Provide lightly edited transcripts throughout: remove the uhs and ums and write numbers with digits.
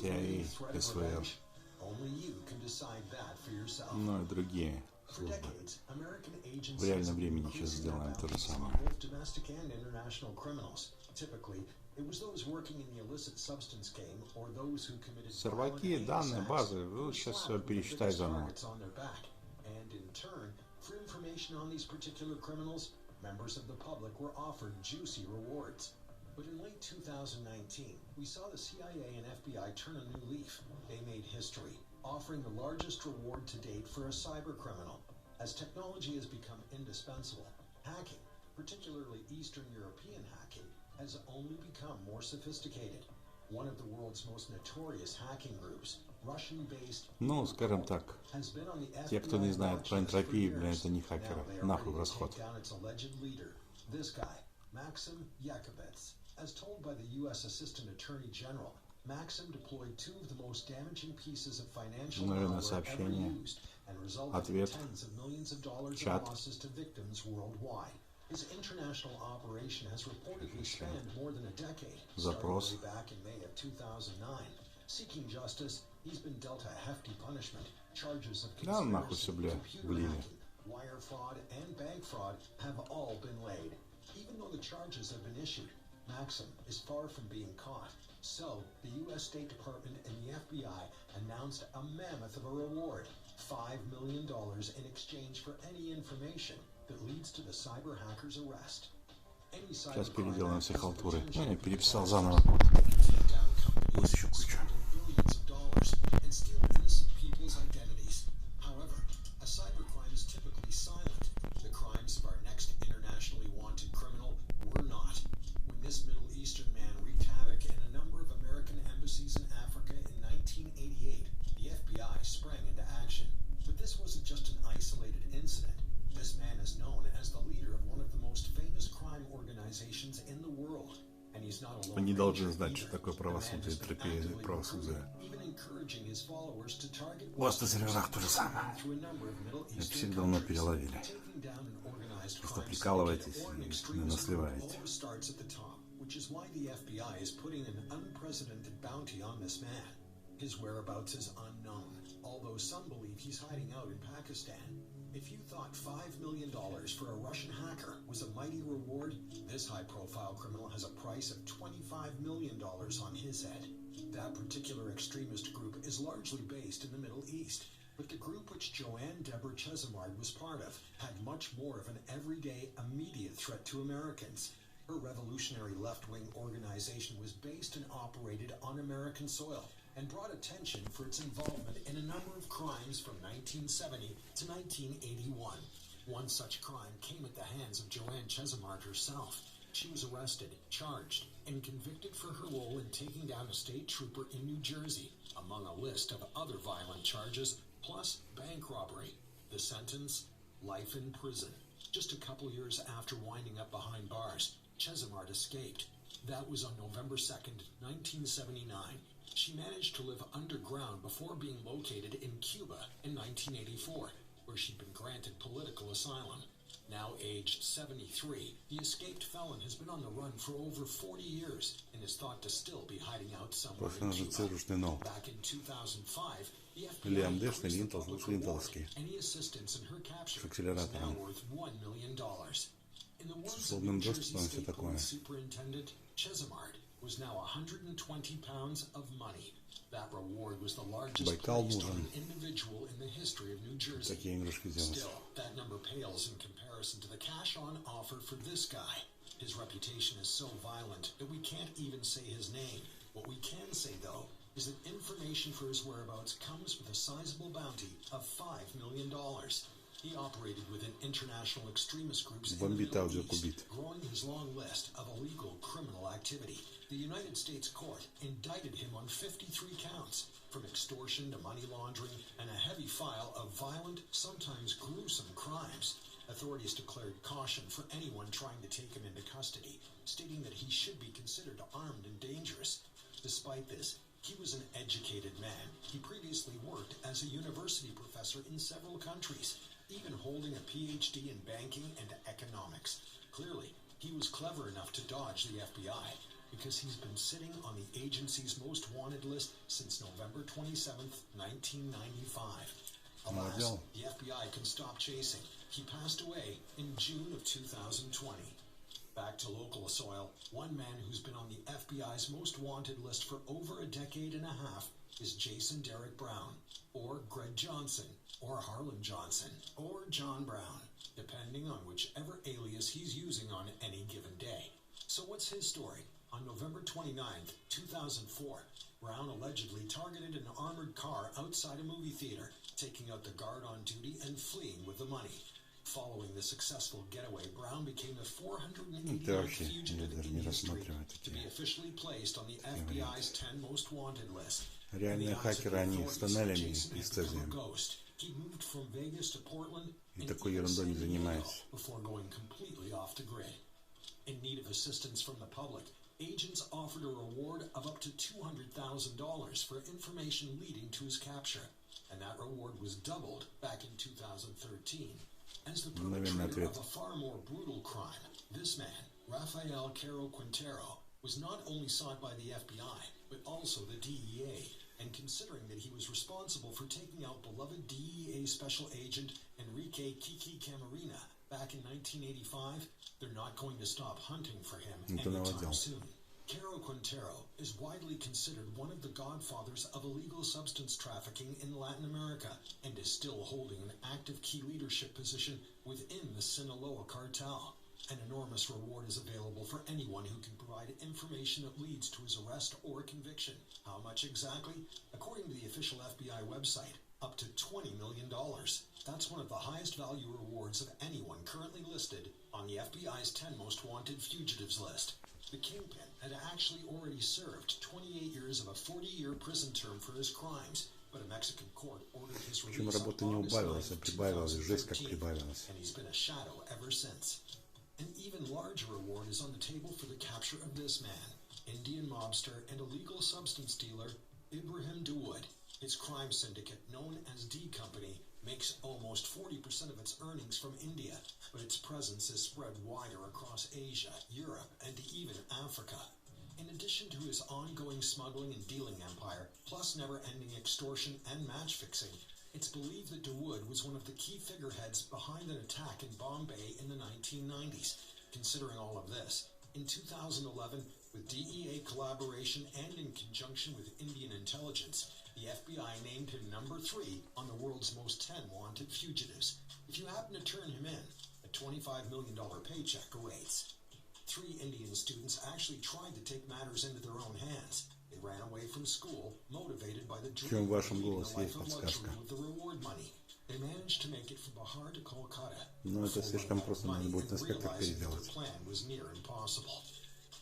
CIA, СВР, ну и другие службы. В реальном времени сейчас сделаем то же самое. Серваки, данные, базы, вы сейчас все пересчитай заново. For information on these particular criminals, members of the public were offered juicy rewards. But in late 2019, we saw the CIA and FBI turn a new leaf. They made history, offering the largest reward to date for a cyber criminal. As technology has become indispensable, hacking, particularly Eastern European hacking, has only become more sophisticated. One of the world's most notorious hacking groups, Ну, скажем так, те, кто не знает про энтропию, бля, это не хакеры. Нахуй в расход. Наверное, сообщение, ответ, чат. Запрос. Seeking justice, he's been dealt a hefty punishment. Charges of conspiracy, computer hacking, wire fraud, and bank fraud have all been laid. Even though the charges have been issued, Maxim is far from being caught. So, the U.S. State Department and the FBI announced a mammoth of a reward, $5 million in exchange for any information that leads to the cyber hacker's arrest. Сейчас переделаем все халтуры. Я переписал заново. Вот еще куча. And steal innocent people's identities. However, a cybercrime is typically silent. The crimes of our next internationally wanted criminal were not. When this Middle Eastern man wreaked havoc in a number of American embassies in Africa in 1988, the FBI sprang into action. But this wasn't just an isolated incident. This man is known as the leader of one of the most famous crime organizations in the world. Он не должен знать, что такое правосудие, энтропия правосудия. У вас на серверах то же самое. Это всех давно переловили. Просто прикалываетесь и не насливаете. His whereabouts is unknown, although some believe he's hiding out in Pakistan. If you thought $5 million for a Russian hacker was a mighty reward, this high-profile criminal has a price of $25 million on his head. That particular extremist group is largely based in the Middle East, but the group which Joanne Deborah Chesimard was part of had much more of an everyday, immediate threat to Americans. Her revolutionary left-wing organization was based and operated on American soil, and brought attention for its involvement in a number of crimes from 1970 to 1981. One such crime came at the hands of Joanne Chesimard herself. She was arrested, charged, and convicted for her role in taking down a state trooper in New Jersey, among a list of other violent charges, plus bank robbery. The sentence? Life in prison. Just a couple years after winding up behind bars, Chesimard escaped. That was on November 2nd, 1979. She managed to live underground before being located in Cuba in 1984, where she'd been granted political asylum. Now aged 73, the escaped felon has been on the run for over 40 years and is thought to still be hiding out somewhere in Cuba. Back in 2005, the FBI any assistance in her capture is now worth $1 million. In the words of New Jersey State Police Superintendent, Chesimard was now 120 pounds of money. That reward was the largest placed on an individual in the history of New Jersey. Still, that number pales in comparison to the cash-on offer for this guy. His reputation is so violent that we can't even say his name. What we can say, though, is that information for his whereabouts comes with a sizable bounty of $5 million. He operated within international extremist groups in the Middle East, growing his long list of illegal criminal activity. The United States court indicted him on 53 counts, from extortion to money laundering and a heavy file of violent, sometimes gruesome crimes. Authorities declared caution for anyone trying to take him into custody, stating that he should be considered armed and dangerous. Despite this, he was an educated man. He previously worked as a university professor in several countries, even holding a PhD in banking and economics. Clearly, he was clever enough to dodge the FBI. because he's been sitting on the agency's most wanted list since November 27th, 1995. Alas, the FBI can stop chasing. He passed away in June of 2020. Back to local soil, one man who's been on the FBI's most wanted list for over a decade and a half is Jason Derek Brown, or Greg Johnson, or Harlan Johnson, or John Brown, depending on whichever alias he's using on any given day. So what's his story? On November 29th, 2004, Brown allegedly targeted an armored car outside a movie theater, taking out the guard on duty and fleeing with the money. Following the successful getaway, Brown became the 489th fugitive in history to be officially placed on the FBI's 10 most wanted list. Реальные хакеры, они с тоннелями и с цезием. He moved from Vegas to Portland И такой ерундой не занимается. Before going completely off the grid. In need of assistance from the public, agents offered a reward of up to $200,000 for information leading to his capture, and that reward was doubled back in 2013. As the perpetrator of a far more brutal crime, this man, Rafael Caro Quintero, was not only sought by the FBI, but also the DEA, and considering that he was responsible for taking out beloved DEA Special Agent Enrique Kiki Camarena back in 1985, they're not going to stop hunting for him anytime soon. Caro Quintero is widely considered one of the godfathers of illegal substance trafficking in Latin America and is still holding an active key leadership position within the Sinaloa cartel. An enormous reward is available for anyone who can provide information that leads to his arrest or conviction. How much exactly? According to the official FBI website, up to $20 million. That's one of the highest value rewards of anyone currently listed on the FBI's 10 most wanted fugitives list. The kingpin had actually already served 28 years of a 40-year prison term for his crimes, but a Mexican court ordered his release on August 9th, 2013, and he's been a shadow ever since. An even larger reward is on the table for the capture of this man, Indian mobster and illegal substance dealer Ibrahim Dawood. Its crime syndicate, known as D Company, makes almost 40% of its earnings from India, but its presence is spread wider across Asia, Europe, and even Africa. In addition to his ongoing smuggling and dealing empire, plus never-ending extortion and match-fixing, it's believed that Dawood was one of the key figureheads behind an attack in Bombay in the 1990s. Considering all of this, in 2011, with DEA collaboration and in conjunction with Indian intelligence, the FBI named him number 3 on the world's most 10 wanted fugitives. If you happen to turn him in, a $25 million paycheck awaits. 3 Indian students actually tried to take matters into their own hands. They ran away from school, motivated by the dream of leading a life of luxury with the reward money. They managed to make it from Bihar to Kolkata. Но это слишком просто, надо будет в инспектор переделать. The plan was near impossible.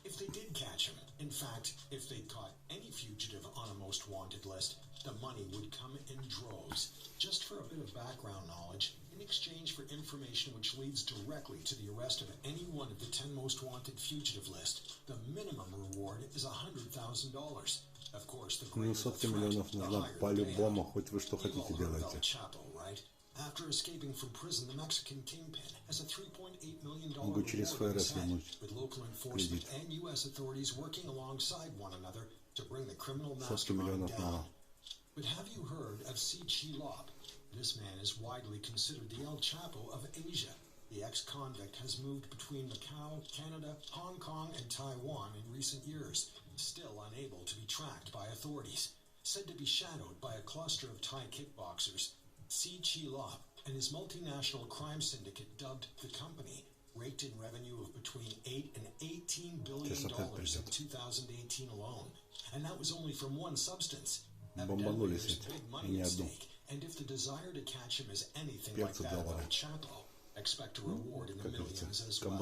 If they did catch him, in fact, if they caught any fugitive on a most wanted list, the money would come in droves. Just for a bit of background knowledge, in exchange for information which leads directly to the arrest of any one of the 10 most wanted fugitive list, the minimum reward is $100,000. Of course, the greater the threat, the higher the payout. Хоть вы что хотите делайте. After escaping from prison, the Mexican kingpin has a $3.8 million Могу через reward in his ФРС head, вернуть with local enforcement and U.S. authorities working alongside one another to bring the criminal Сотки mastermind миллионов down. мало. But have you heard of C.Chi Lop? This man is widely considered the El Chapo of Asia. The ex-convict has moved between Macau, Canada, Hong Kong, and Taiwan in recent years, still unable to be tracked by authorities. Said to be shadowed by a cluster of Thai kickboxers, C.Chi Lop and his multinational crime syndicate dubbed The Company raked in revenue of between $8 and $18 billion in 2018 alone. And that was only from one substance. Evidently, there's big money at stake. And if the desire to catch him is anything like that of El Chapo, expect a reward in the millions as well.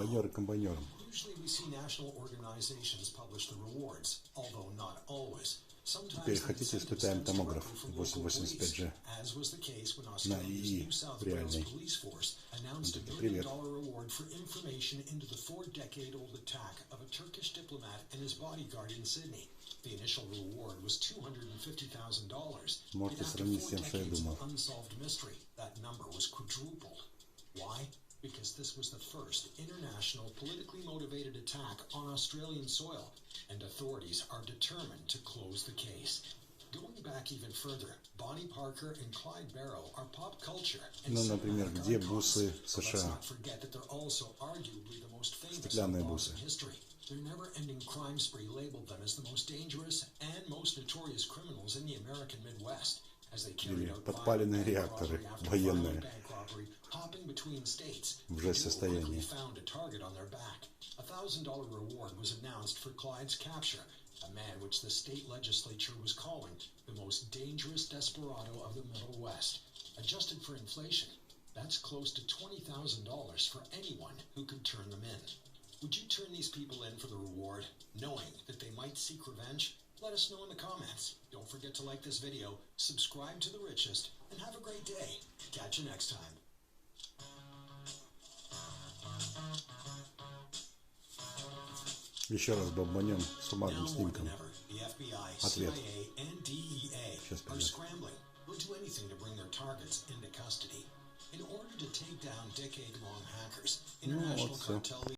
Usually we see national organizations publish the rewards, although not always. Теперь хотите, испытаем томограф 885G на ИИ в реальной. Привет. Можете сравнить с тем, что я думал. That number was quadrupled. Why? because this was the first international politically motivated attack on Australian soil, and authorities are determined to close the case. Going back even further, Bonnie Parker and Clyde Barrow are pop culture and Ну, например, cinematic где icons. бусы But let's США? not forget that they're also arguably the most famous Стеклянные outlaws бусы. in history. Their never-ending crime spree labeled them as the most dangerous and most notorious criminals in the American Midwest, as they carried Или out подпаленные violent bank реакторы robbery after военные violent bank robbery, hopping between states. уже в The duo состоянии. quickly found a target on their back. A $1,000 reward was announced for Clyde's capture, a man which the state legislature was calling the most dangerous desperado of the Middle West. Adjusted for inflation, that's close to $20,000 for anyone who could turn them in. Would you turn these people in for the reward, knowing that they might seek revenge? Let us know in the comments. Don't forget to like this video, subscribe to The Richest, and have a great day. Catch you next time. Еще раз бомбанем суммарным Now more снимком. than ever, the FBI, Ответ. CIA, and DEA Сейчас are придет. scrambling. Will do anything to bring their targets into custody. In order to take down decade-long hackers, international вот всё. cartel